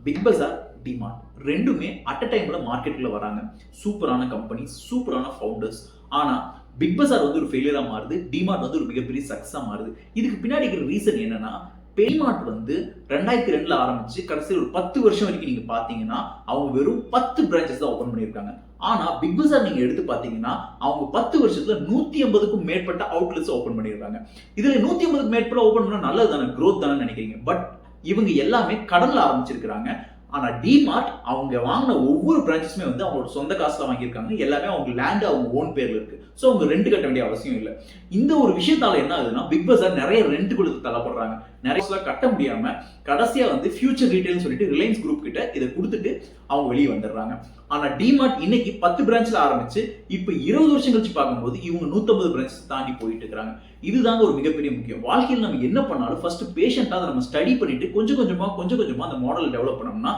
Big பஜார், DMart ரெண்டுமே at a டைம்ல மார்க்கெட்டுக்குள்ள வராங்க. சூப்பரான கம்பெனிஸ், சூப்பரான ஃபவுண்டர்ஸ். ஆனா பிக் பஜார் வந்து ஒரு ஃபெயிலியரா மாறுது. டிமார்ட் வந்து ஒரு மிகப்பெரிய சக்ஸஸா மாறுது. இதுக்கு பின்னாடி இருக்கிற ரீசன் என்னன்னா, டிமார்ட் வந்து 2002ல ஆரம்பிச்சு கடைசில ஒரு 10 வருஷம் வரைக்கும் நீங்க பார்த்தீங்கன்னா, அவங்க வெறும் 10 பிரான்ச்சஸ் தான் ஓப்பன் பண்ணியிருக்காங்க. ஆனா பிக் பஜார் நீங்க எடுத்து பார்த்தீங்கன்னா, அவங்க 10 வருஷத்துல 150க்கும் மேற்பட்ட அவுட்லெட்ஸ் ஓப்பன் பண்ணியிருக்காங்க. இதுல 150க்கு மேற்பட்ட ஓப்பன் பண்ணா நல்லது தானே, growth தானே நினைக்கிறீங்க. பட் இவங்க எல்லாமே கடன்ல ஆரம்பிச்சிருக்காங்க. ஆனா டிமார்ட் அவங்க வாங்கின ஒவ்வொரு பிரான்ச்சஸுமே வந்து அவங்களோட சொந்த காசுல வாங்கியிருக்காங்க. எல்லாமே அவங்க லேண்ட் அவங்க ஓன் பேர்ல இருக்கு. சோ அவங்க ரெண்ட் கட்ட வேண்டிய அவசியம் இல்லை. இந்த ஒரு விஷயத்தால என்ன ஆகுதுன்னா, பிக் பஜார் நிறைய ரெண்ட் கொடுத்து தள்ளப்படுறாங்க. நிறைய கட்ட முடியாம கடைசியா வந்து ஃபியூச்சர் ரீட்டைல்னு சொல்லிட்டு ரிலையன்ஸ் குரூப் கிட்ட இதை கொடுத்துட்டு அவங்க வெளியே வந்துடுறாங்க. ஆனா டிமார்ட் இன்னைக்கு 10 பிரான்ச்ல ஆரம்பிச்சு இப்ப 20 வருஷம் கழிச்சு பார்க்கும்போது இவங்க 150 பிரான்ச் தாண்டி போயிட்டு இருக்காங்க. இதுதாங்க ஒரு மிகப்பெரிய முக்கியம். வாழ்க்கையில் நம்ம என்ன பண்ணாலும் ஃபர்ஸ்ட் பேஷண்டா அதை நம்ம ஸ்டடி பண்ணிட்டு கொஞ்சம் கொஞ்சமா அந்த மாடல் டெவலப் பண்ணோம்னா